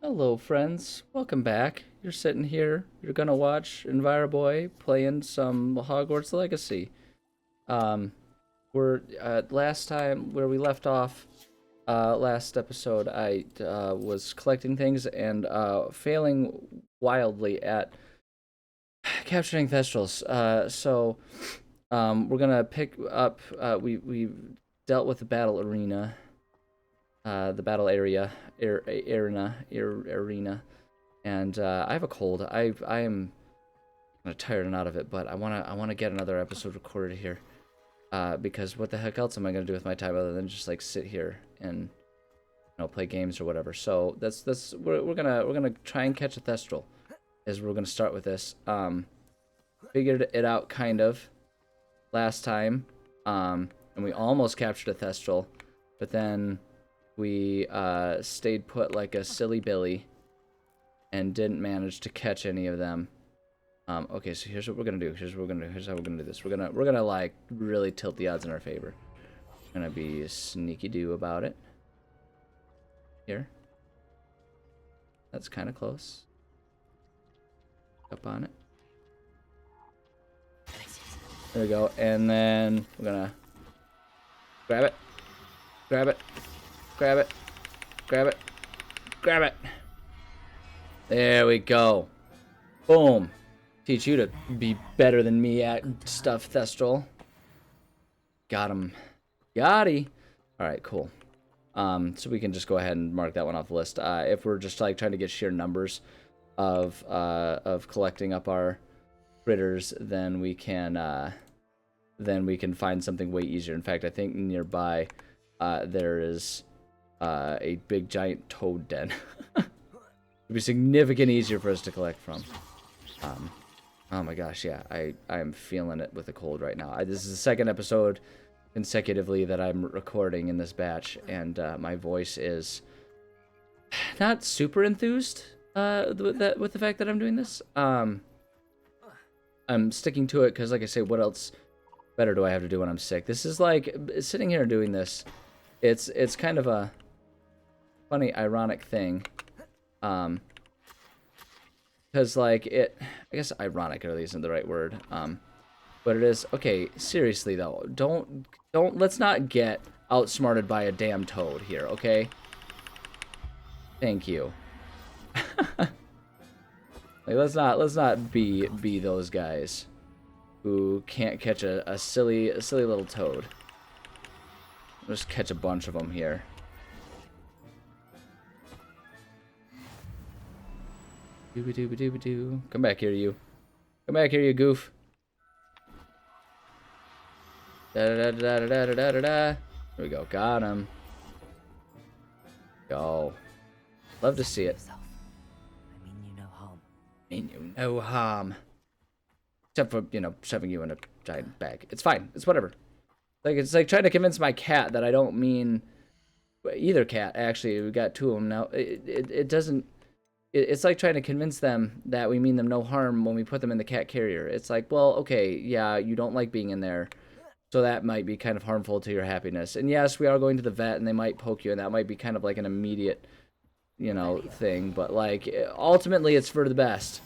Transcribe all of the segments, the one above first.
Hello, friends. Welcome back. You're sitting here. You're gonna watch Enviroboy playing some Hogwarts Legacy. Um, we're last time where we left off. Last episode, I was collecting things and failing wildly at capturing Thestrals. We're gonna pick up. We dealt with the battle arena, the battle arena. And I have a cold. I am kind of tired and out of it, but I wanna get another episode recorded here. Because what the heck else am I gonna do with my time other than just like sit here and play games or whatever. So we're gonna try and catch a Thestral. Is we're gonna start with this. Figured it out kind of last time. And we almost captured a Thestral, but then we stayed put like a silly Billy and didn't manage to catch any of them. Okay, so here's what we're gonna do. Here's how we're gonna do this. We're gonna like really tilt the odds in our favor. We're gonna be sneaky do about it. Here. That's kind of close. Up on it. There we go. And then we're gonna grab it. Grab it. Grab it. Grab it. Grab it. There we go. Boom. Teach you to be better than me at stuff, Thestral. Got him. Gotti. Alright, cool. So we can just go ahead and mark that one off the list. If we're just like trying to get sheer numbers of collecting up our critters, then we can find something way easier. In fact, I think nearby there is a big giant toad den. It'd be significantly easier for us to collect from. Oh my gosh, yeah, I am feeling it with a cold right now. This is the second episode consecutively that I'm recording in this batch, and my voice is not super enthused with the fact that I'm doing this. I'm sticking to it because, like I say, what else better do I have to do when I'm sick? This is like sitting here and doing this. It's kind of a funny, ironic thing. Because like I guess ironic really isn't the right word. But it is. Okay, seriously though, let's not get outsmarted by a damn toad here, okay? Thank you. Like let's not be those guys who can't catch a silly little toad. Let's catch a bunch of them here. Dooby dooby dooby doo. Come back here, you. Come back here, you goof. Da da da da da da da da da. There we go. Got him. Go. Love to see it. I mean you no harm. Mean you no harm. Except for, shoving you in a giant bag. It's fine. It's whatever. Like, it's like trying to convince my cat that I don't mean either cat, actually. We got two of them now. It doesn't. It's like trying to convince them that we mean them no harm when we put them in the cat carrier. It's like, well, okay, yeah, you don't like being in there, so that might be kind of harmful to your happiness. And yes, we are going to the vet, and they might poke you, and that might be kind of like an immediate, thing. But, like, ultimately, it's for the best.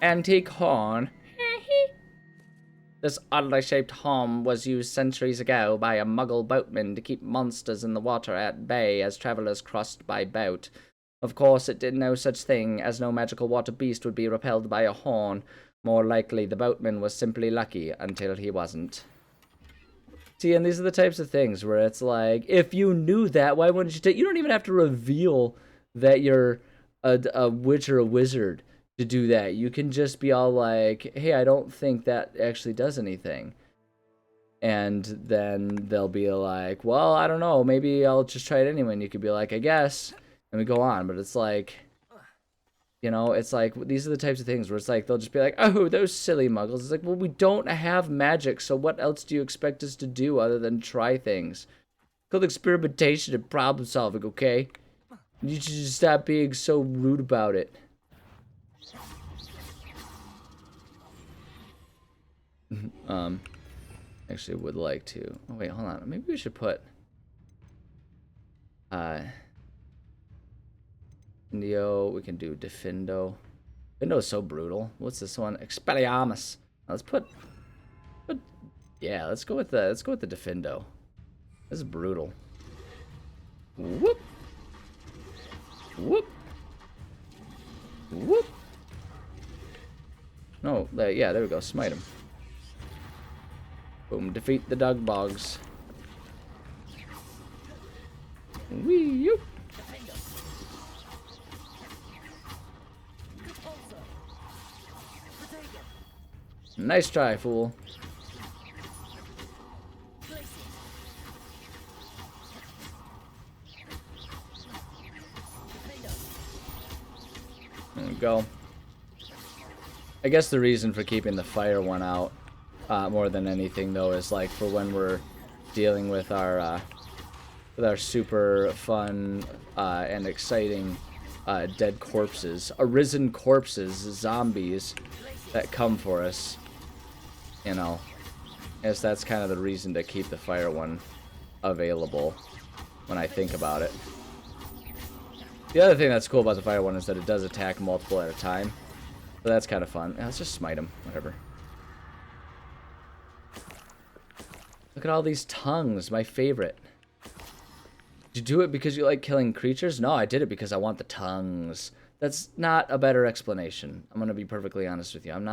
Antique horn. This oddly shaped horn was used centuries ago by a Muggle boatman to keep monsters in the water at bay as travelers crossed by boat. Of course, it did no such thing, as no magical water beast would be repelled by a horn. More likely, the boatman was simply lucky until he wasn't. See, and these are the types of things where it's like, if you knew that, why wouldn't you take... You don't even have to reveal that you're a witch or a wizard to do that. You can just be all like, hey, I don't think that actually does anything. And then they'll be like, well, I don't know, maybe I'll just try it anyway. And you could be like, I guess... And we go on, but it's like, it's like, these are the types of things where it's like, they'll just be like, oh, those silly muggles. It's like, well, we don't have magic, so what else do you expect us to do other than try things? It's called experimentation and problem solving, okay? You should just stop being so rude about it. Actually would like to, oh wait, hold on, maybe we should put, Indio, we can do Defendo. Defendo is so brutal. What's this one? Expelliarmus. Let's put yeah, let's go with the Defendo. This is brutal. Whoop. Whoop. Whoop. No, yeah, there we go. Smite him. Boom. Defeat the Dug Bogs. Wee yoop. Nice try, fool. There we go. I guess the reason for keeping the fire one out more than anything, though, is like for when we're dealing with our super fun and exciting dead corpses, arisen corpses, zombies that come for us. You know, I guess that's kind of the reason to keep the fire one available when I think about it. The other thing that's cool about the fire one is that it does attack multiple at a time. So that's kind of fun. Yeah, let's just smite him. Whatever. Look at all these tongues. My favorite. Did you do it because you like killing creatures? No, I did it because I want the tongues. That's not a better explanation. I'm going to be perfectly honest with you. I'm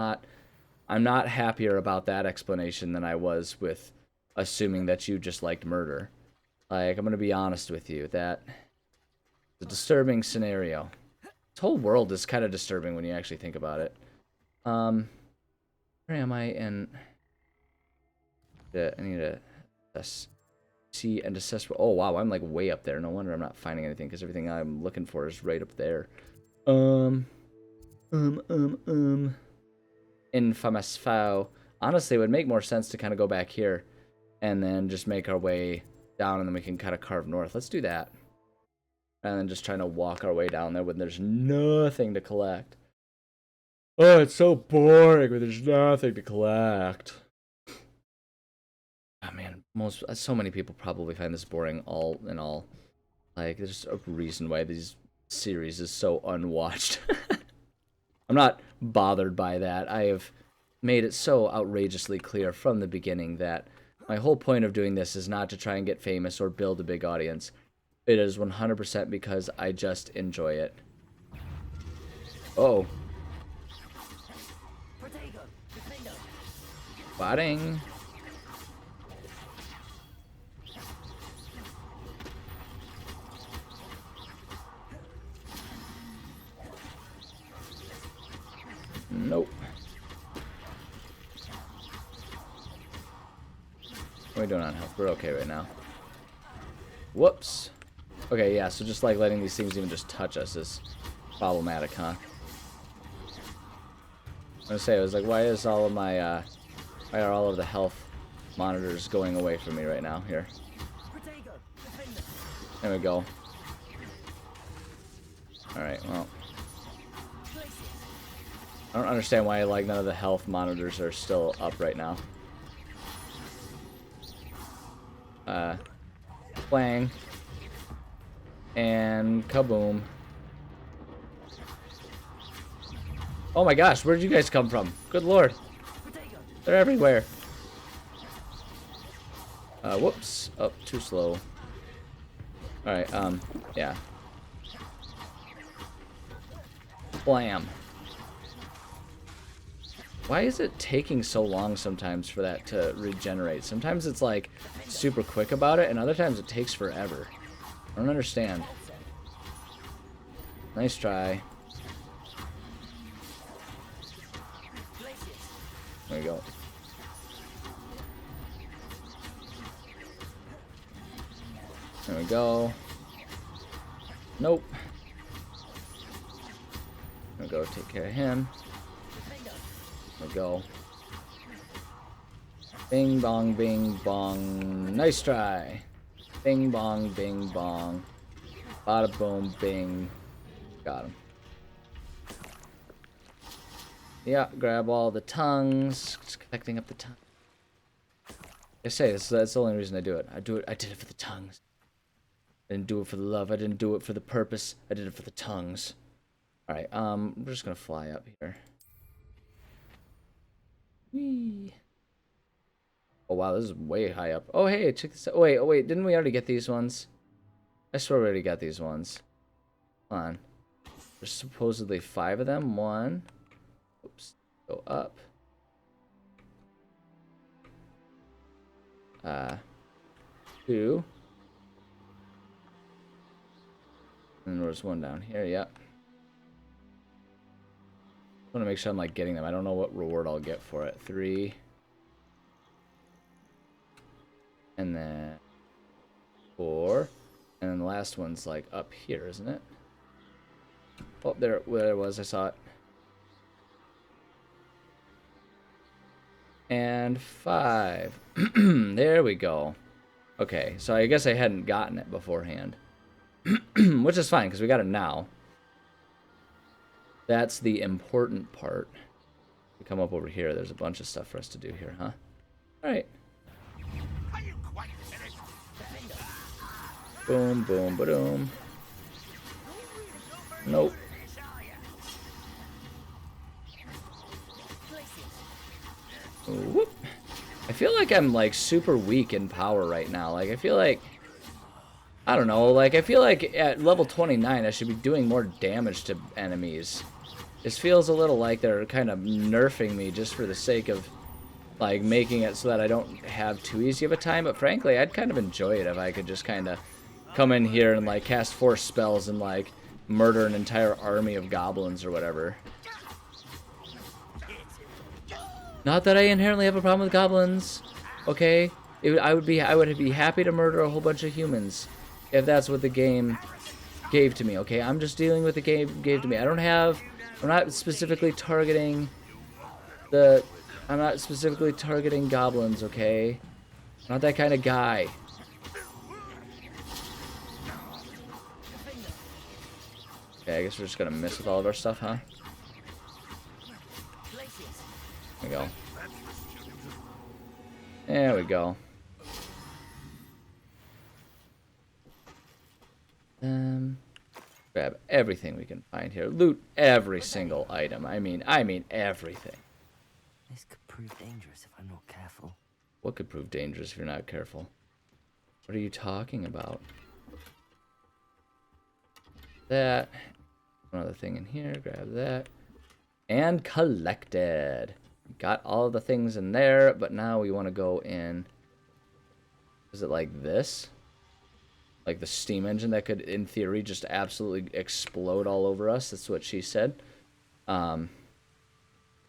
not happier about that explanation than I was with assuming that you just liked murder. Like, I'm going to be honest with you. That it's a disturbing scenario. This whole world is kind of disturbing when you actually think about it. Where am I in... I need to see and assess... Oh, wow, I'm like way up there. No wonder I'm not finding anything, because everything I'm looking for is right up there. Infamous foul. Honestly, it would make more sense to kind of go back here and then just make our way down, and then we can kind of carve north. Let's do that. And then just trying to walk our way down there when there's nothing to collect. Oh, it's so boring when there's nothing to collect. Oh man, so many people probably find this boring all in all. Like, there's a reason why this series is so unwatched. I'm not bothered by that. I have made it so outrageously clear from the beginning that my whole point of doing this is not to try and get famous or build a big audience. It is 100% because I just enjoy it. Oh. Batting. Nope. What are we doing on health? We're okay right now. Whoops. Okay, yeah, so just like letting these things even just touch us is problematic, huh? I was gonna say, I was like, why is all of my, why are all of the health monitors going away from me right now? Here. There we go. Alright, well. I don't understand why, like, none of the health monitors are still up right now. Clang. And kaboom. Oh my gosh, where did you guys come from? Good lord. They're everywhere. Whoops. Oh, too slow. Alright, yeah. Blam. Why is it taking so long sometimes for that to regenerate? Sometimes it's like super quick about it, and other times it takes forever. I don't understand. Nice try. There we go. There we go. Nope. There we go, take care of him. There we go. Bing bong, bing bong. Nice try. Bing bong, bing bong. Bada boom, bing. Got him. Yeah, grab all the tongues. Just collecting up the tongue. I say that's the only reason I do it. I did it for the tongues. I didn't do it for the love. I didn't do it for the purpose. I did it for the tongues. All right. We're just gonna fly up here. Whee. Oh wow, this is way high up. Oh hey, check this out. Oh wait, didn't we already get these ones? I swear we already got these ones. Hold on. There's supposedly 5 of them. 1. Oops. Go up. 2. And there's 1 down here. Yep. I want to make sure I'm like getting them. I don't know what reward I'll get for it. 3. And then 4. And then the last one's like up here, isn't it? Oh, there it was. I saw it. And 5. There we go. Okay, so I guess I hadn't gotten it beforehand. Which is fine, because we got it now. That's the important part. We come up over here. There's a bunch of stuff for us to do here, huh? Alright. Boom, boom, ba-doom. Nope. Whoop. I feel like I'm like super weak in power right now. Like I feel like I don't know, like I feel like at level 29 I should be doing more damage to enemies. This feels a little like they're kind of nerfing me just for the sake of like making it so that I don't have too easy of a time, but frankly I'd kind of enjoy it if I could just kind of come in here and like cast 4 spells and like murder an entire army of goblins or whatever. Not that I inherently have a problem with goblins, okay? I would be happy to murder a whole bunch of humans if that's what the game gave to me, okay? I'm just dealing with the game gave to me. I'm not specifically targeting goblins, okay? I'm not that kind of guy. Okay, I guess we're just gonna miss with all of our stuff, huh? There we go. There we go. Grab everything we can find here. Loot every single item. I mean everything. This could prove dangerous if I'm not careful. What could prove dangerous if you're not careful? What are you talking about? That. Another thing in here. Grab that. And collected. Got all the things in there, but now we want to go in. Is it like this? Like the steam engine that could, in theory, just absolutely explode all over us? That's what she said.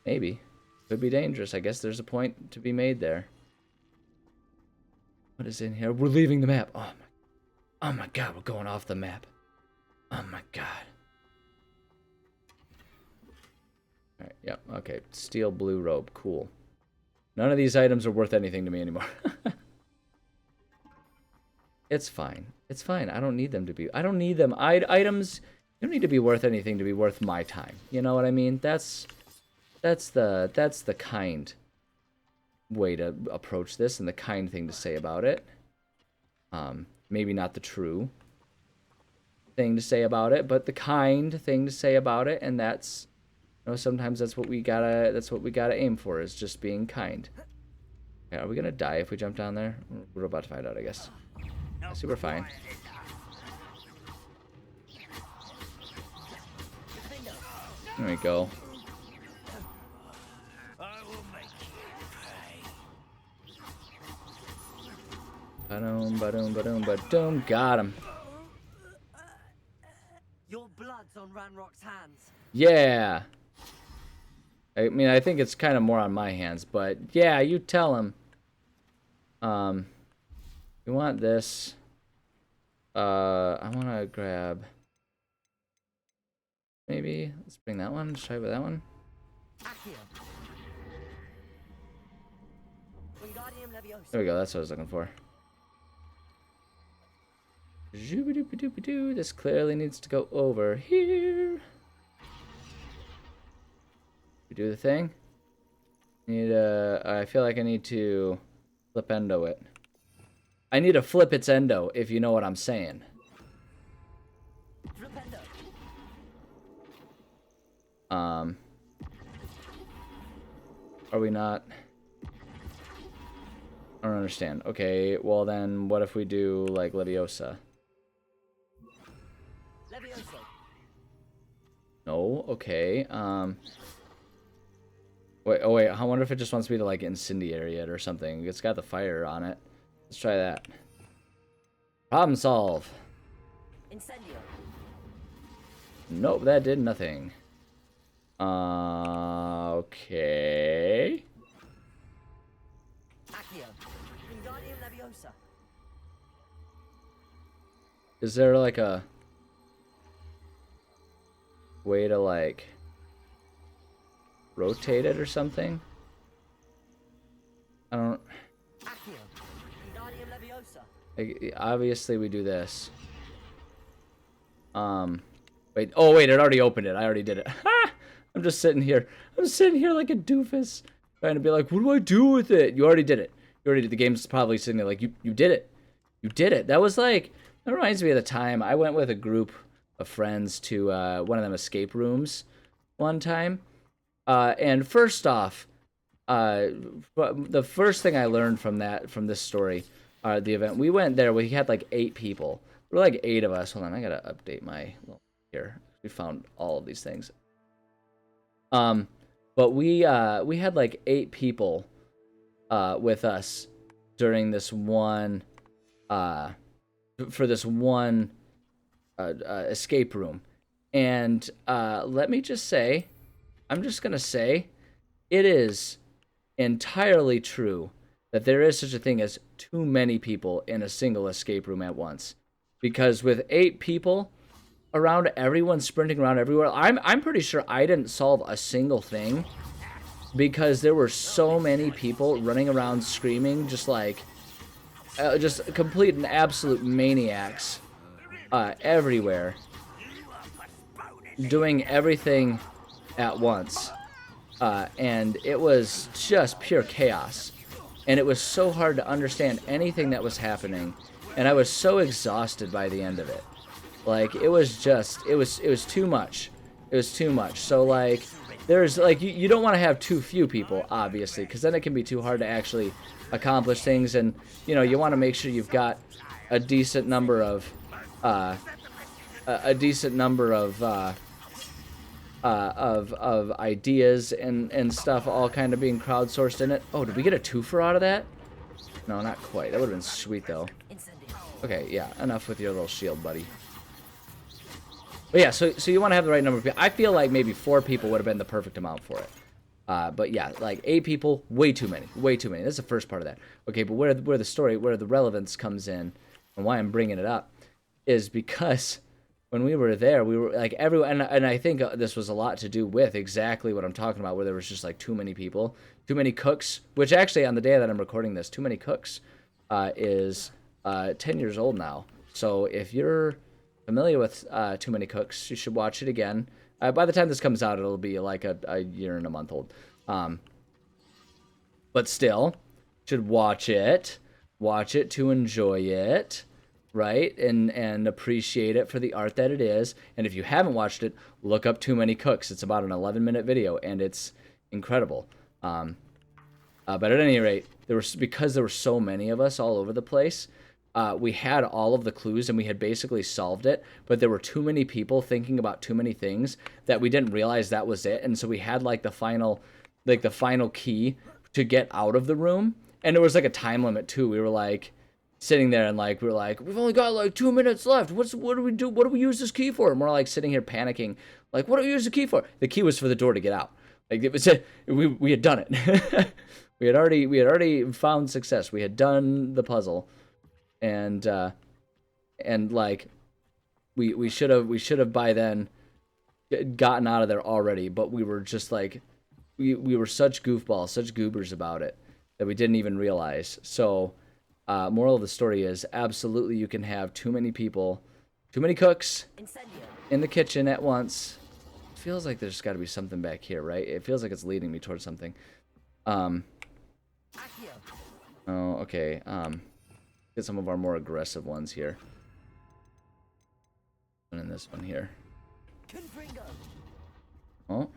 Maybe. Could be dangerous. I guess there's a point to be made there. What is in here? We're leaving the map. Oh my god, we're going off the map. Oh my god. Alright, yep, okay. Steel blue robe, cool. None of these items are worth anything to me anymore. It's fine. It's fine. I don't need them to be. I don't need them. Items don't need to be worth anything to be worth my time. You know what I mean? That's the kind way to approach this and the kind thing to say about it. Maybe not the true thing to say about it, but the kind thing to say about it, and that's, you know, sometimes that's what we gotta aim for, is just being kind. Okay, are we gonna die if we jump down there? We're about to find out, I guess. I see we're fine. There we go. Ba-doom, ba-doom, ba-doom, ba-doom. Got him. Your blood's on Ranrock's hands. Yeah. I mean, I think it's kind of more on my hands, but yeah, you tell him. You want this. I want to grab. Maybe. Let's bring that one. Let's try with that one. There we go. That's what I was looking for. This clearly needs to go over here. We do the thing. I feel like I need to flip endo it. I need to flip its endo, if you know what I'm saying. Flipendo. Are we not? I don't understand. Okay, well then, what if we do, like, Leviosa? Levioso. No? Okay, Wait, oh wait, I wonder if it just wants me to, like, incendiary it or something. It's got the fire on it. Let's try that. Problem solve. Incendio. Nope, that did nothing. Okay. Accio. Wingardium Leviosa. Is there, like, a way to, like, rotate it or something? I don't... Accio. Wingardium Leviosa. Like, obviously we do this. Wait, oh wait, it already opened it. I already did it. I'm just sitting here. I'm sitting here like a doofus. Trying to be like, what do I do with it? You already did it. You already did. The game's probably sitting there like, you did it. You did it. That was like, that reminds me of the time I went with a group of friends to one of them escape rooms one time. And first off, the first thing I learned from this story, the event, we went there, we had like 8 people. There were like 8 of us. Hold on, I gotta update my, here. We found all of these things. But we had like 8 people with us during this one for this one escape room. And let me just say, I'm just gonna say, it is entirely true that there is such a thing as too many people in a single escape room at once. Because with 8 people around, everyone sprinting around everywhere, I'm pretty sure I didn't solve a single thing because there were so many people running around screaming, just like just complete and absolute maniacs everywhere, doing everything at once, and it was just pure chaos, and it was so hard to understand anything that was happening, and I was so exhausted by the end of it. Like, it was just, it was too much. It was too much. So, like, there's, like, you don't want to have too few people, obviously, because then it can be too hard to actually accomplish things, and, you know, you want to make sure you've got a decent number of, of ideas and stuff all kind of being crowdsourced in it. Oh, did we get a twofer out of that? No, not quite. That would have been sweet, though. Okay, yeah, enough with your little shield, buddy. But yeah, so you want to have the right number of people. I feel like maybe 4 people would have been the perfect amount for it. But yeah, like 8 people, way too many. Way too many. That's the first part of that. Okay, but where the story, where the relevance comes in, and why I'm bringing it up, is because when we were there, we were like everyone, and I think this was a lot to do with exactly what I'm talking about, where there was just like too many people, too many cooks, which actually on the day that I'm recording this, Too Many Cooks is 10 years old now. So if you're familiar with Too Many Cooks, you should watch it again. By the time this comes out, it'll be like a year and a month old. But still, should watch it. Watch it to enjoy it, right? And appreciate it for the art that it is. And if you haven't watched it, look up Too Many Cooks. It's about an 11-minute video, and it's incredible. But at any rate, because there were so many of us all over the place, we had all of the clues and we had basically solved it, but there were too many people thinking about too many things that we didn't realize that was it. And so we had like the final key to get out of the room. And there was like a time limit too. We were like sitting there and like, we were like, we've only got like 2 minutes left. What do we do? What do we use this key for? And we're like sitting here panicking. Like, what do we use the key for? The key was for the door to get out. Like, it was, we had done it. we had already found success. We had done the puzzle. And like we should have by then gotten out of there already, but we were just like we were such goofballs, such goobers about it that we didn't even realize. So moral of the story is absolutely you can have too many people, too many cooks in the kitchen at once. It feels like there's got to be something back here, right? It feels like it's leading me towards something. Oh, okay. Get some of our more aggressive ones here. one in this one here. Oh.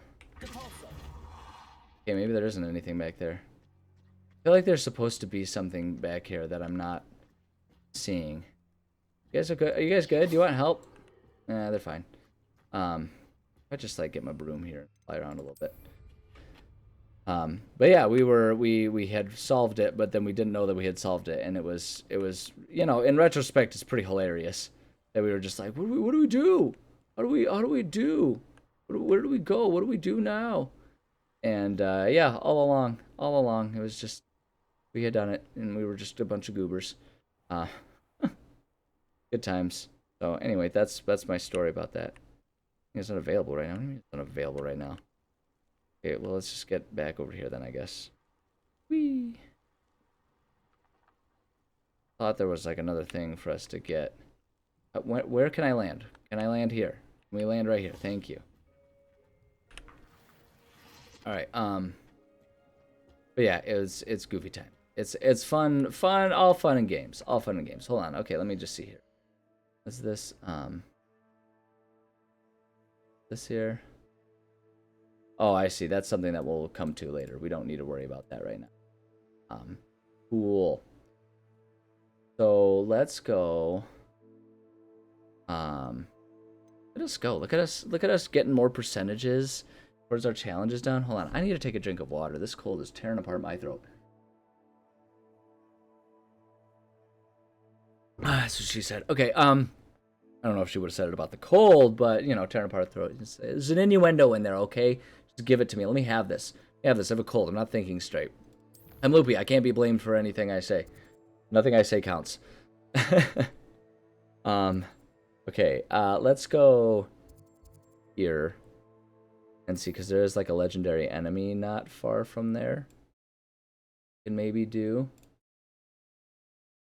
Okay, maybe there isn't anything back there. I feel like there's supposed to be something back here that I'm not seeing. You guys are good? Are you guys good? Do you want help? Nah, they're fine. I just like get my broom here and fly around a little bit. But yeah, we had solved it, but then we didn't know that we had solved it, and it was you know, in retrospect, it's pretty hilarious that we were just like, what do we do? How do we do? Where do we go? What do we do now? And yeah, all along, it was just we had done it, and we were just a bunch of goobers. Good times. So anyway, that's my story about that. It's not available right now. It's not available right now. Okay, well, let's just get back over here then, I guess. Whee! Thought there was like another thing for us to get. Where can I land? Can I land here? Can we land right here? Thank you. All right. But yeah, it's goofy time. It's fun, all fun and games. All fun and games. Hold on. Okay, let me just see here. What's this? This here. Oh, I see. That's something that we'll come to later. We don't need to worry about that right now. Cool. So let's go. Let us go. Look at us. Look at us getting more percentages towards our challenges done. Hold on. I need to take a drink of water. This cold is tearing apart my throat. That's what she said. Okay. I don't know if she would have said it about the cold, but you know, tearing apart the throat. There's an innuendo in there. Okay. Just give it to me. Let me have this. I have a cold. I'm not thinking straight. I'm loopy. I can't be blamed for anything I say. Nothing I say counts. Okay. Let's go here and see, because there is like a legendary enemy not far from there. Can maybe do.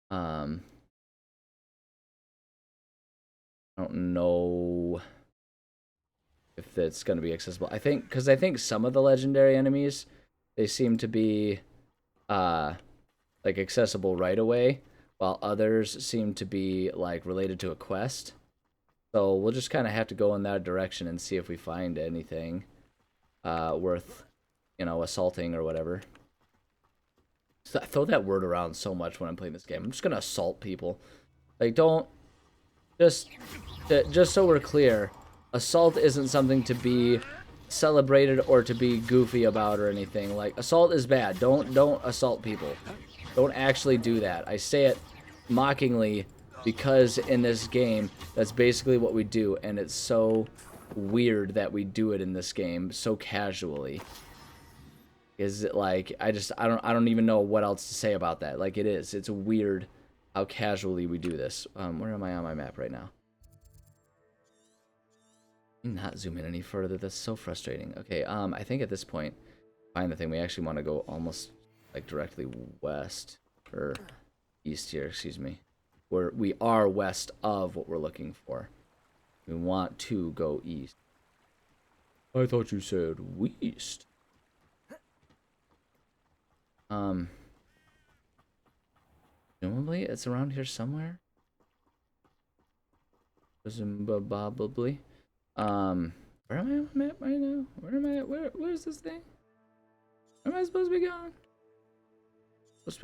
I don't know if that's going to be accessible. I think, because I think some of the legendary enemies, they seem to be like accessible right away, while others seem to be like related to a quest. So we'll just kind of have to go in that direction and see if we find anything worth, you know, assaulting or whatever. I throw that word around so much when I'm playing this game. I'm just gonna assault people. Like, don't just so we're clear, assault isn't something to be celebrated or to be goofy about or anything. Like, assault is bad. Don't assault people. Don't actually do that. I say it mockingly because in this game, that's basically what we do, and it's so weird that we do it in this game so casually. Is it like, I don't even know what else to say about that. Like, it's weird how casually we do this. Where am I on my map right now? Not zoom in any further. That's so frustrating. Okay, I think at this point, find the thing. We actually want to go almost like directly west or east here. Excuse me. We are west of what we're looking for. We want to go east. I thought you said west. Presumably it's around here somewhere. Presumably. Where am I on the map right now? Where am I? Where's this thing? Where am I supposed to be going?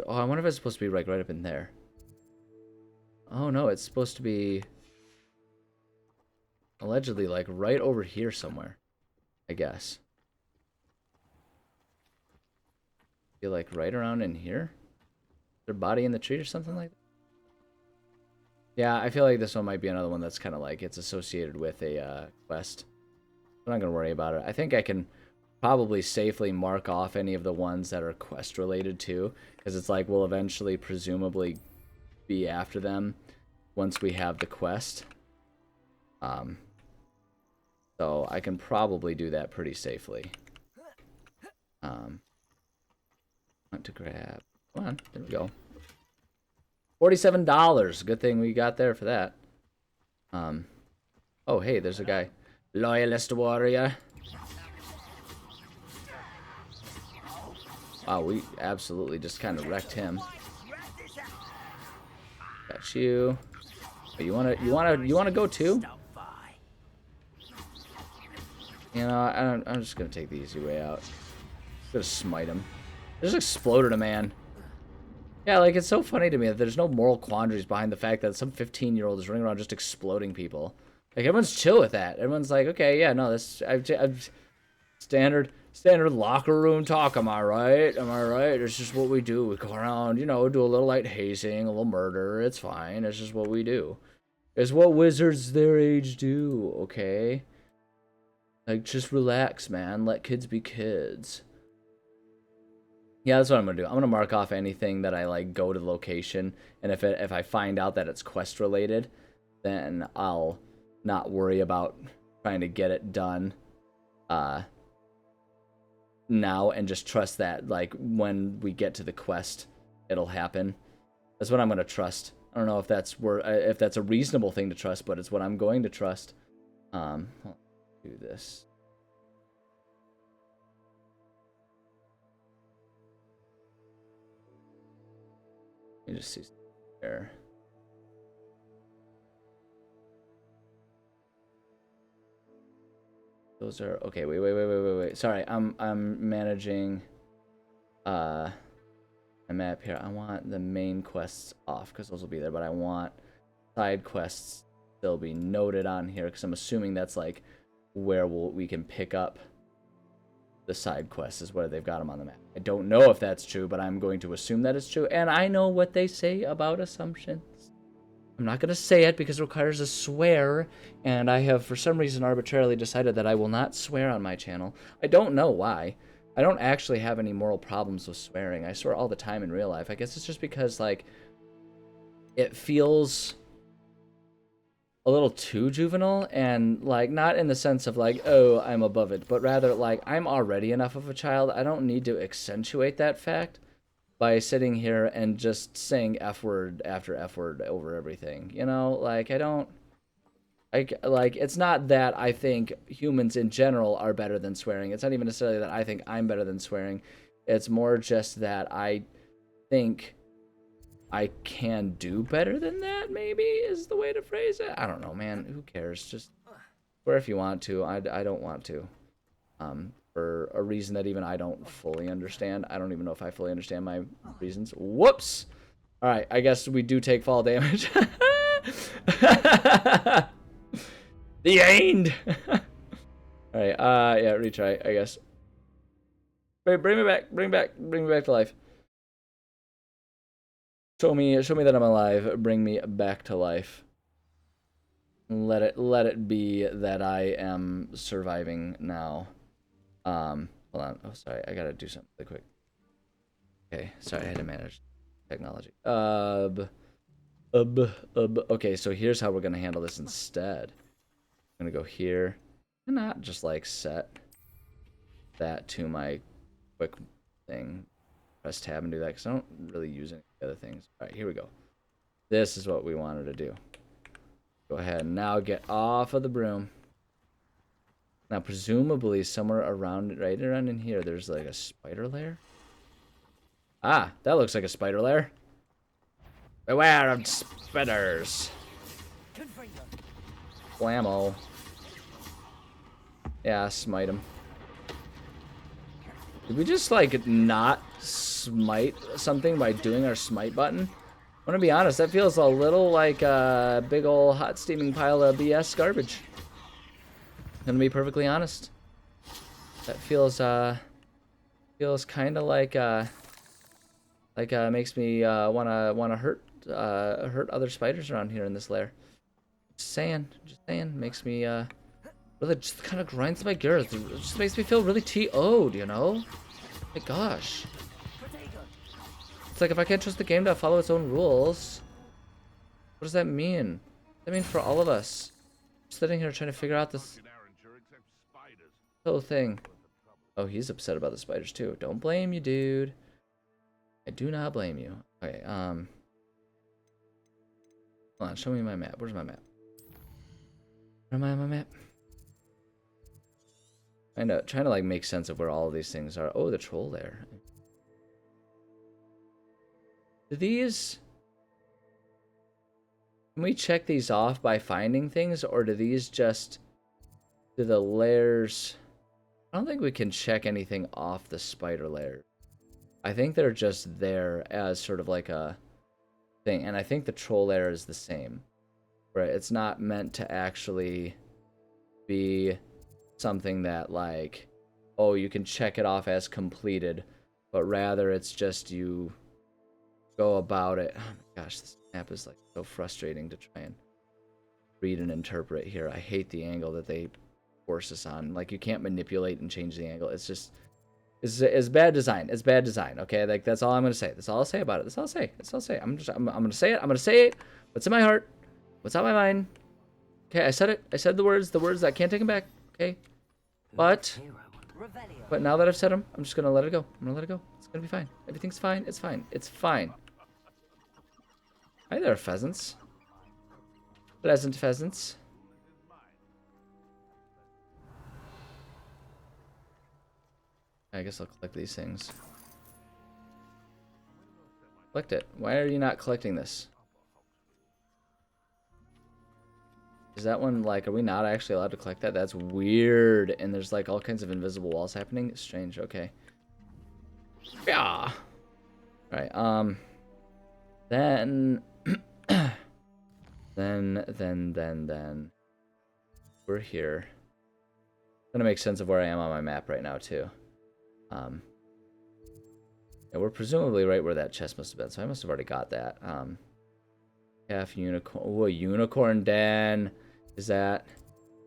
Oh, I wonder if it's supposed to be like right up in there. Oh no, it's supposed to be allegedly like right over here somewhere, I guess. Be like right around in here? Their body in the tree or something like that? Yeah, I feel like this one might be another one that's kind of like it's associated with a quest. I'm not going to worry about it. I think I can probably safely mark off any of the ones that are quest related too, because it's like we'll eventually presumably be after them once we have the quest. So I can probably do that pretty safely. Want to grab. Come on, there we go. $47. Good thing we got there for that. Oh, hey, there's a guy. Loyalist warrior. Wow, we absolutely just kind of wrecked him. Got you. Oh, you wanna go too? You know, I'm just gonna take the easy way out. Just gonna smite him. I just exploded a man. Yeah, like, it's so funny to me that there's no moral quandaries behind the fact that some 15-year-old is running around just exploding people. Like, everyone's chill with that. Everyone's like, okay, yeah, no, this I've standard locker room talk. Am I right? Am I right? It's just what we do. We go around, you know, do a little light hazing, a little murder. It's fine. It's just what we do. It's what wizards their age do. Okay. Like, just relax, man. Let kids be kids. Yeah, that's what I'm gonna do. I'm gonna mark off anything that I like go to the location, and if I find out that it's quest related, then I'll not worry about trying to get it done now, and just trust that like when we get to the quest, it'll happen. That's what I'm gonna trust. I don't know if that's a reasonable thing to trust, but it's what I'm going to trust. I'll do this. Let me just see there. Those are okay. Wait. Sorry, I'm managing a map here. I want the main quests off because those will be there, but I want side quests still be noted on here because I'm assuming that's like where we can pick up the side quests is where they've got them on the map. I don't know if that's true, but I'm going to assume that it's true. And I know what they say about assumptions. I'm not going to say it because it requires a swear, and I have for some reason arbitrarily decided that I will not swear on my channel. I don't know why. I don't actually have any moral problems with swearing. I swear all the time in real life. I guess it's just because, like, it feels a little too juvenile, and like not in the sense of like, oh, I'm above it, but rather like I'm already enough of a child. I don't need to accentuate that fact by sitting here and just saying F word after F word over everything. You know, like like it's not that I think humans in general are better than swearing. It's not even necessarily that I think I'm better than swearing. It's more just that I think I can do better than that, maybe, is the way to phrase it. I don't know, man. Who cares? Just swear if you want to. I don't want to. For a reason that even I don't fully understand. I don't even know if I fully understand my reasons. Whoops! Alright, I guess we do take fall damage. The end! Alright, yeah, retry, I guess. Bring me back, bring me back to life. Show me that I'm alive. Bring me back to life. Let it be that I am surviving now. Hold on. Oh, sorry. I gotta do something really quick. Okay. Sorry, I had to manage technology. Okay, so here's how we're gonna handle this instead. I'm gonna go here and not just like set that to my quick thing. Press tab and do that because I don't really use any other things. All right, here we go. This is what we wanted to do. Go ahead and now get off of the broom. Now, presumably somewhere around, right around in here, there's like a spider lair. Ah, that looks like a spider lair. Beware of spiders. Blammo. Yeah, smite him. Did we just like not smite something by doing our smite button? I'm gonna be honest, that feels a little like a big ol' hot steaming pile of BS garbage. I'm gonna be perfectly honest. That feels kind of like makes me wanna hurt other spiders around here in this lair. Just saying, makes me really just kind of grinds my gears. It just makes me feel really TO'd, you know? My gosh. It's like if I can't trust the game to follow its own rules, what does that mean? What does that mean for all of us? I'm sitting here trying to figure out this whole thing. Oh, he's upset about the spiders too. Don't blame you, dude. I do not blame you. Okay, hold on, show me my map. Where's my map? Where am I on my map? Trying to like make sense of where all of these things are. Oh, the troll there. Do these... Can we check these off by finding things, or do these just... Do the lairs... I don't think we can check anything off the spider layer. I think they're just there as sort of like a thing. And I think the troll layer is the same. Right? It's not meant to actually be something that, like, oh, you can check it off as completed. But rather it's just you go about it. Oh my gosh, this map is like so frustrating to try and read and interpret here. I hate the angle that they force us on. Like, you can't manipulate and change the angle. It's just, it's bad design. It's bad design. Okay, like that's all I'm gonna say. That's all I'll say about it. That's all I'll say. That's all I'll say. I'm gonna say it. I'm gonna say it. What's in my heart? What's on my mind? Okay, I said it. I said the words. The words. I can't take them back. Okay, but now that I've said them, I'm just gonna let it go. I'm gonna let it go. It's gonna be fine. Everything's fine. It's fine. It's fine. Hi there, pheasants. Pleasant pheasants. I guess I'll collect these things. Collect it. Why are you not collecting this? Is that one, like, are we not actually allowed to collect that? That's weird. And there's, like, all kinds of invisible walls happening. Strange. Okay. Yeah. Alright, then... then... We're here. Gonna make sense of where I am on my map right now, too. Yeah, we're presumably right where that chest must have been, so I must have already got that. Calf unicorn. Oh, a unicorn den. Is that?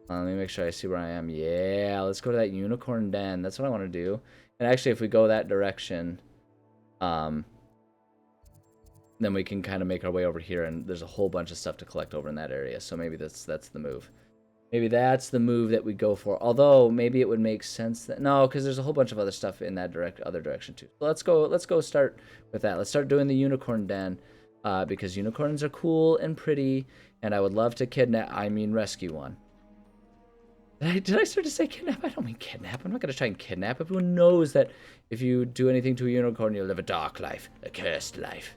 Let me make sure I see where I am. Yeah, let's go to that unicorn den. That's what I want to do. And actually, if we go that direction, then we can kind of make our way over here, and there's a whole bunch of stuff to collect over in that area. So maybe that's the move. Maybe that's the move that we go for. Although maybe it would make sense that no, because there's a whole bunch of other stuff in that other direction too. So let's go start with that. Let's start doing the unicorn den, because unicorns are cool and pretty, and I would love to rescue one. Did I start to say kidnap? I don't mean kidnap. I'm not gonna try and kidnap. Everyone knows that if you do anything to a unicorn, you'll live a dark life, a cursed life.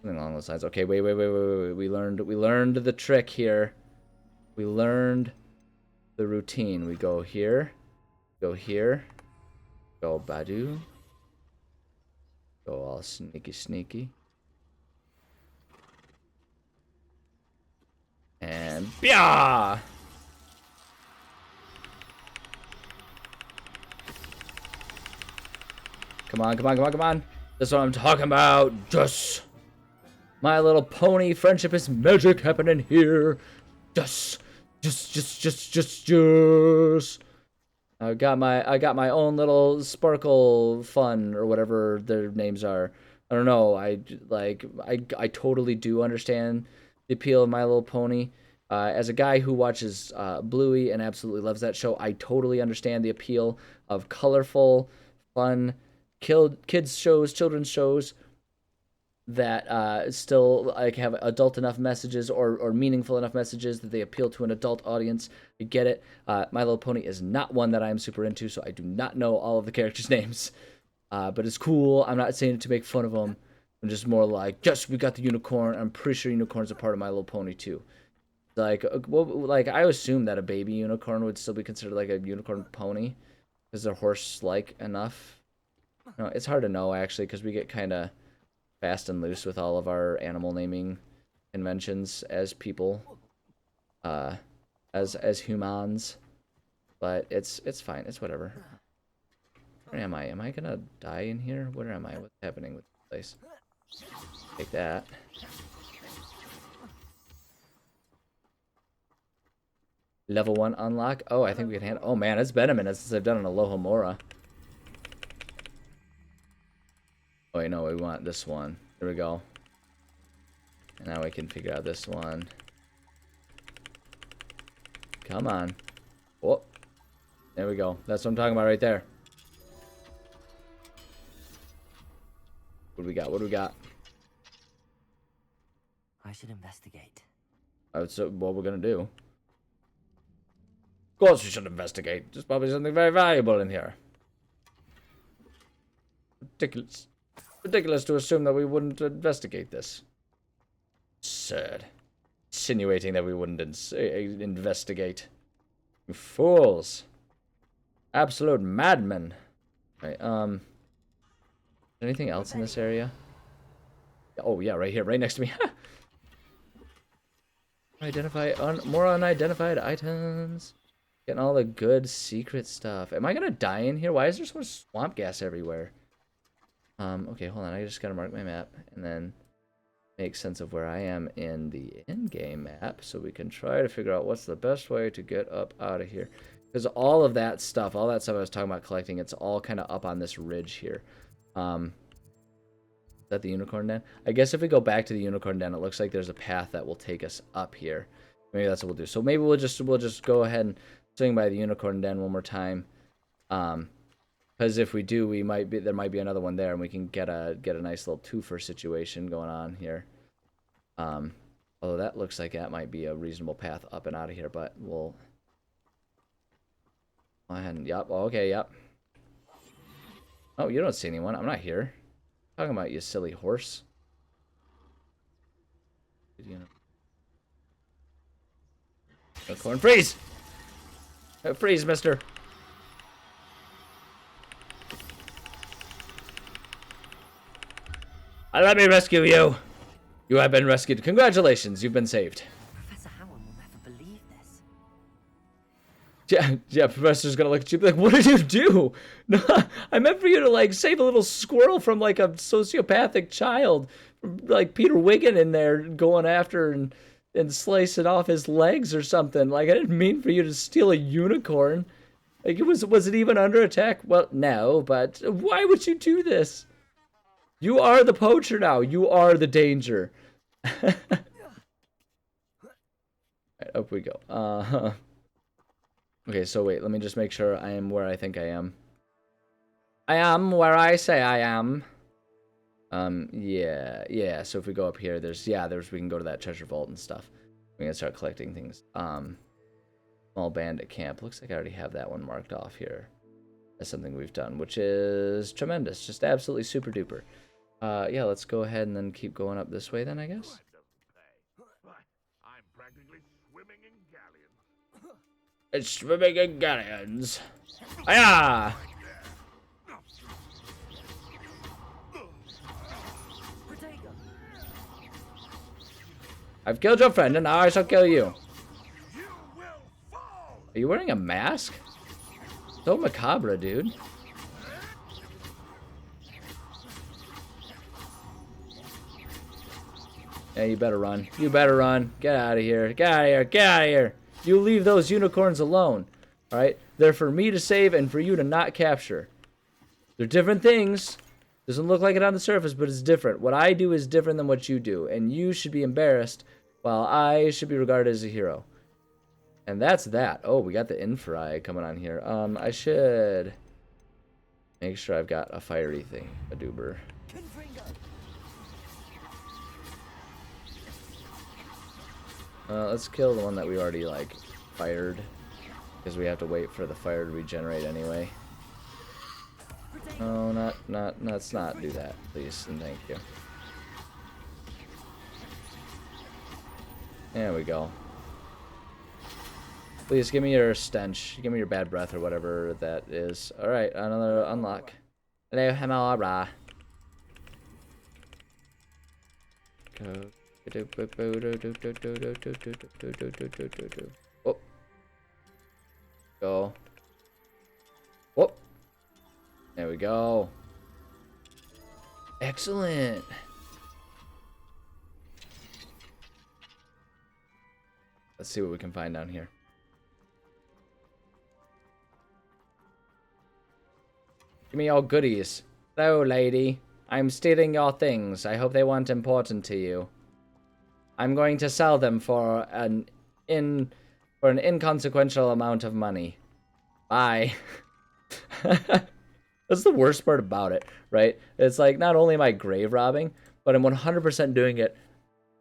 Something along those lines. Okay, wait. We learned the trick here. We learned the routine. We go here, go Badu, go all sneaky, and yeah. Come on. That's what I'm talking about. Just My Little Pony friendship is magic happening here. Just. I got my own little sparkle fun or whatever their names are. I don't know. I totally do understand the appeal of My Little Pony. As a guy who watches Bluey and absolutely loves that show, I totally understand the appeal of colorful, fun, kids shows, children's shows that still like have adult enough messages or meaningful enough messages that they appeal to an adult audience. I get it. My Little Pony is not one that I am super into, so I do not know all of the characters' names. But it's cool. I'm not saying it to make fun of them. I'm just more like, yes, we got the unicorn. I'm pretty sure unicorns are part of My Little Pony too. Like, I assume that a baby unicorn would still be considered like a unicorn pony because they're horse-like enough. No, it's hard to know actually because we get kind of fast and loose with all of our animal naming conventions as people, as humans, but it's fine. It's whatever. Where am I? Am I gonna die in here? Where am I? What's happening with this place? Take that. Level 1 unlock. Oh, I think we can handle. Oh man, it's been a minute since I've done an Alohomora. Oh wait, no, we want this one. There we go. And now we can figure out this one. Come on. Oh, there we go. That's what I'm talking about right there. What do we got? What do we got? I should investigate. That's what we're gonna do. Of course we should investigate. There's probably something very valuable in here. Ridiculous. Ridiculous to assume that we wouldn't investigate this. Absurd. Insinuating that we wouldn't investigate. You fools. Absolute madman. Right, anything else in this area? Oh, yeah, right here, right next to me. Identify more unidentified items. Getting all the good secret stuff. Am I gonna die in here? Why is there so much swamp gas everywhere? Okay, hold on. I just gotta mark my map and then make sense of where I am in the in-game map so we can try to figure out what's the best way to get up out of here. Because all that stuff I was talking about collecting, it's all kind of up on this ridge here. Is that the unicorn den? I guess if we go back to the unicorn den, it looks like there's a path that will take us up here. Maybe that's what we'll do. So maybe we'll just go ahead and swing by the unicorn den one more time. Because if we do, there might be another one there, and we can get a nice little twofer situation going on here. Although that looks like that might be a reasonable path up and out of here, but we'll go ahead and yep. Okay, yep. Oh, you don't see anyone. I'm not here. I'm talking about you, silly horse. Unicorn, freeze! Freeze, mister. Let me rescue you. You have been rescued. Congratulations, you've been saved. Professor Howard will never believe this. Yeah, Professor's gonna look at you and be like, what did you do? No, I meant for you to, like, save a little squirrel from, like, a sociopathic child. Like, Peter Wiggin in there going after and slicing off his legs or something. Like, I didn't mean for you to steal a unicorn. Like, was it even under attack? Well, no, but why would you do this? You are the poacher now. You are the danger. Right, up we go. Okay, so wait, let me just make sure I am where I think I am. I am where I say I am. Yeah. So if we go up here, we can go to that treasure vault and stuff. We can start collecting things. Small bandit camp. Looks like I already have that one marked off here. That's something we've done, which is tremendous. Just absolutely super duper. Yeah, let's go ahead and then keep going up this way then, I guess. I'm practically swimming in galleons. It's swimming in galleons. Hiya! I've killed your friend and now I shall kill you. You will fall. Are you wearing a mask? So macabre, dude. Yeah, you better run. You better run. Get out of here. Get out of here. Get out of here. You leave those unicorns alone. Alright? They're for me to save and for you to not capture. They're different things. Doesn't look like it on the surface, but it's different. What I do is different than what you do. And you should be embarrassed while I should be regarded as a hero. And that's that. Oh, we got the infrared coming on here. I should make sure I've got a fiery thing. A doober. Let's kill the one that we already, like, fired. Because we have to wait for the fire to regenerate anyway. Oh, let's not do that, please, and thank you. There we go. Please, give me your stench. Give me your bad breath or whatever that is. Alright, another unlock. Hello, Hamara. Go. Oh. Go. Whoop. There we go. Excellent. Let's see what we can find down here. Give me your goodies. Hello, lady. I'm stealing your things. I hope they weren't important to you. I'm going to sell them for an inconsequential amount of money. Bye. That's the worst part about it, right? It's like, not only am I grave robbing, but I'm 100% doing it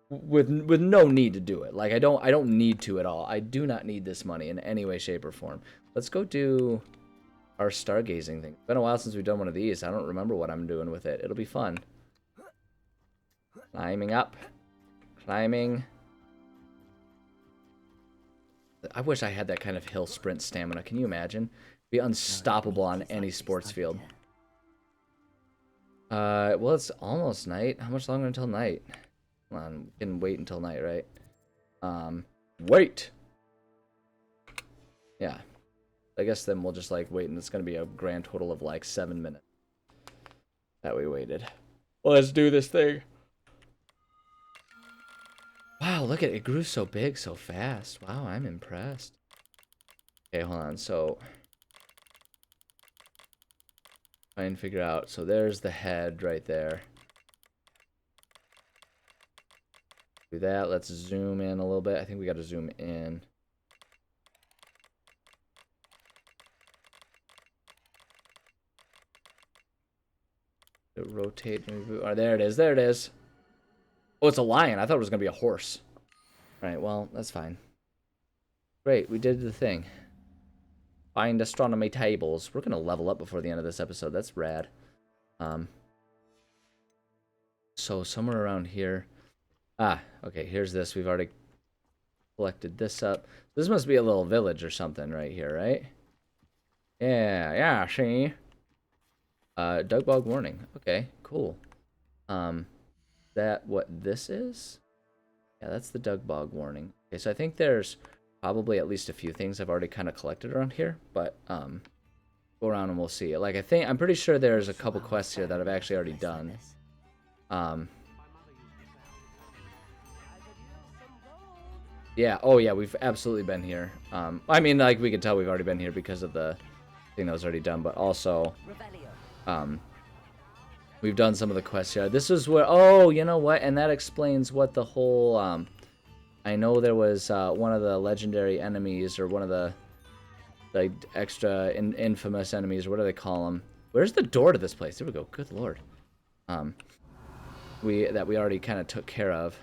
with no need to do it. Like, I don't need to at all. I do not need this money in any way, shape, or form. Let's go do our stargazing thing. It's been a while since we've done one of these. I don't remember what I'm doing with it. It'll be fun. Climbing up. Climbing. I wish I had that kind of hill sprint stamina. Can you imagine? Be unstoppable on any sports field. Well, it's almost night. How much longer until night? Hold on, we can wait until night, right? Wait! Yeah. I guess then we'll just, like, wait, and it's gonna be a grand total of, like, 7 minutes that we waited. Well, let's do this thing. Wow, look at it. It grew so big so fast. Wow, I'm impressed. Okay, hold on. So, try and figure out. So there's the head right there. Do that. Let's zoom in a little bit. I think we got to zoom in. Rotate. Oh, there it is. There it is. Oh, it's a lion. I thought it was going to be a horse. All right, well, that's fine. Great, we did the thing. Find astronomy tables. We're going to level up before the end of this episode. That's rad. So somewhere around here. Ah, okay, here's this. We've already collected this up. This must be a little village or something right here, right? Yeah, see? Dug bog warning. Okay, cool. That what this is? Yeah, that's the dug bog warning. Okay, so I think there's probably at least a few things I've already kind of collected around here, but go around and we'll see. Like I'm pretty sure there's a couple quests here that I've actually already done. Yeah, oh yeah, we've absolutely been here. I mean, like we can tell we've already been here because of the thing that was already done, but also we've done some of the quests here. This is where, oh, you know what? And that explains what the whole, I know there was one of the legendary enemies, or one of the, like, extra infamous enemies, or what do they call them? Where's the door to this place? There we go. Good lord. We already kind of took care of.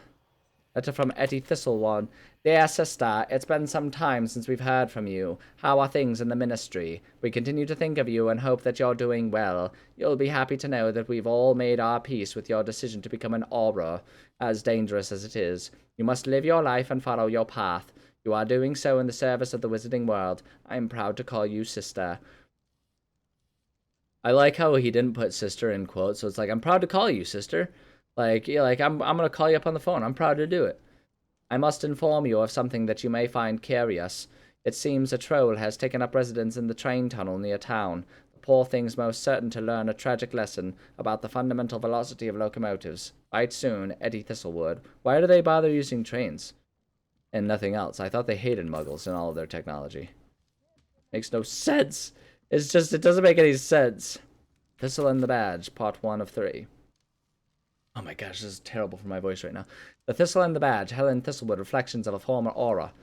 Letter from Etty Thistlewad. Dear sister, it's been some time since we've heard from you. How are things in the ministry? We continue to think of you and hope that you're doing well. You'll be happy to know that we've all made our peace with your decision to become an aura, as dangerous as it is. You must live your life and follow your path. You are doing so in the service of the wizarding world. I am proud to call you sister. I like how he didn't put sister in quotes, so it's like, I'm proud to call you sister. Like, yeah, like I'm gonna call you up on the phone. I'm proud to do it. I must inform you of something that you may find curious. It seems a troll has taken up residence in the train tunnel near town. The poor thing's most certain to learn a tragic lesson about the fundamental velocity of locomotives. Right soon, Etty Thistlewood. Why do they bother using trains and nothing else? I thought they hated muggles and all of their technology. Makes no sense. It's just, it doesn't make any sense. Thistle and the Badge, part 1 of 3. Oh my gosh, this is terrible for my voice right now. The Thistle and the Badge, Helen Thistlewood, reflections of a former aura.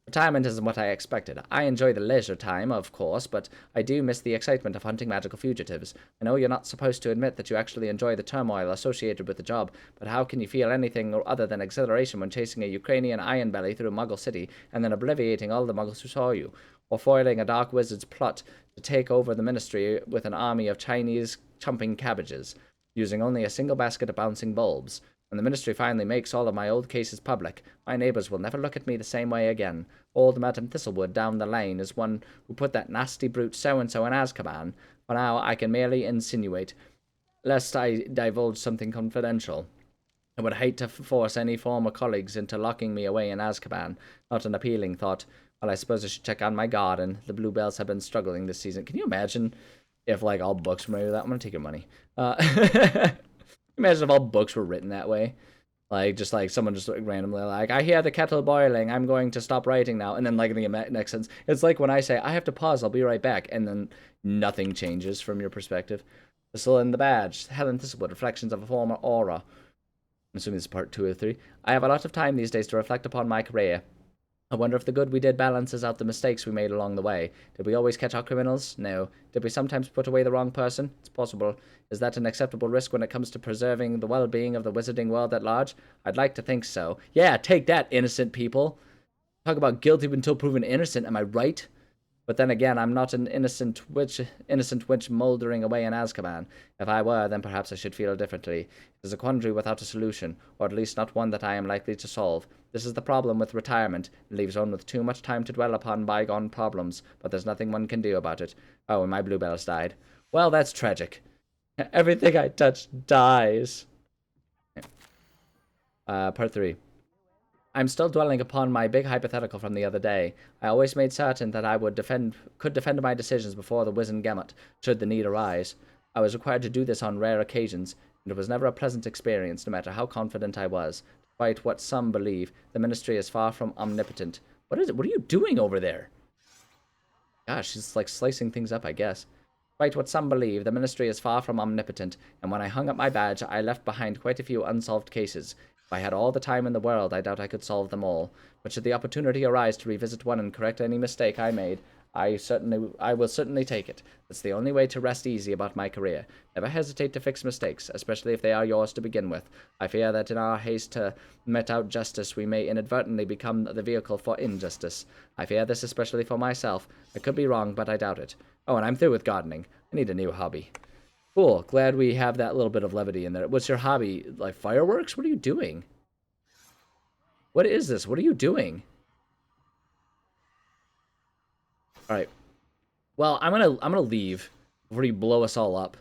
Retirement isn't what I expected. I enjoy the leisure time, of course, but I do miss the excitement of hunting magical fugitives. I know you're not supposed to admit that you actually enjoy the turmoil associated with the job, but how can you feel anything other than exhilaration when chasing a Ukrainian ironbelly through Muggle City and then obliviating all the Muggles who saw you? Or foiling a dark wizard's plot to take over the ministry with an army of Chinese chumping cabbages, using only a single basket of bouncing bulbs. When the ministry finally makes all of my old cases public, my neighbours will never look at me the same way again. Old Madam Thistlewood down the lane is one who put that nasty brute so-and-so in Azkaban. For now, I can merely insinuate, lest I divulge something confidential. I would hate to force any former colleagues into locking me away in Azkaban. Not an appealing thought. Well, I suppose I should check on my garden. The bluebells have been struggling this season. Can you imagine if, like, all books were made with that? I'm going to take your money. Imagine if all books were written that way. Like, just like someone just like, randomly like, I hear the kettle boiling, I'm going to stop writing now. And then like in the next sentence, it's like when I say, I have to pause, I'll be right back. And then nothing changes from your perspective. Thistle and the Badge, Helen Thistlewood, reflections of a former aura. I'm assuming this is part 2 or 3. I have a lot of time these days to reflect upon my career. I wonder if the good we did balances out the mistakes we made along the way. Did we always catch our criminals? No. Did we sometimes put away the wrong person? It's possible. Is that an acceptable risk when it comes to preserving the well-being of the wizarding world at large? I'd like to think so. Yeah, take that, innocent people. Talk about guilty until proven innocent, am I right? But then again, I'm not an innocent witch mouldering away in Azkaban. If I were, then perhaps I should feel differently. It is a quandary without a solution, or at least not one that I am likely to solve. This is the problem with retirement. It leaves one with too much time to dwell upon bygone problems, but there's nothing one can do about it. Oh, and my bluebells died. Well, that's tragic. Everything I touch dies. Part 3. I'm still dwelling upon my big hypothetical from the other day. I always made certain that I could defend my decisions before the Wizengamot, should the need arise. I was required to do this on rare occasions, and it was never a pleasant experience, no matter how confident I was. Despite what some believe, the Ministry is far from omnipotent. What is it? What are you doing over there? Gosh, she's like slicing things up, I guess. Despite what some believe, the Ministry is far from omnipotent, and when I hung up my badge, I left behind quite a few unsolved cases. If I had all the time in the world, I doubt I could solve them all. But should the opportunity arise to revisit one and correct any mistake I made, I will certainly take it. It's the only way to rest easy about my career. Never hesitate to fix mistakes, especially if they are yours to begin with. I fear that in our haste to mete out justice, we may inadvertently become the vehicle for injustice. I fear this especially for myself. I could be wrong, but I doubt it. Oh, and I'm through with gardening. I need a new hobby. Cool. Glad we have that little bit of levity in there. What's your hobby? Like fireworks? What are you doing? What is this? What are you doing? All right. Well, I'm gonna leave before you blow us all up,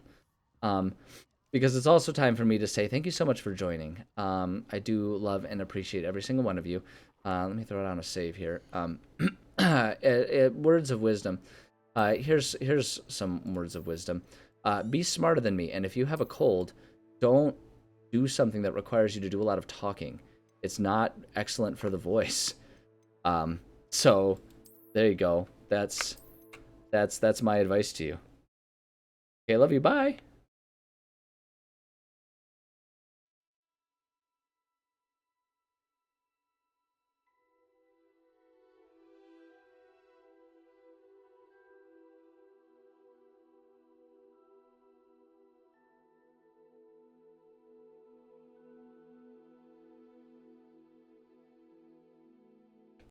because it's also time for me to say thank you so much for joining. I do love and appreciate every single one of you. Let me throw it on a save here. Words of wisdom. Here's some words of wisdom. Be smarter than me, and if you have a cold, don't do something that requires you to do a lot of talking. It's not excellent for the voice. So there you go. That's my advice to you. Okay, love you. Bye.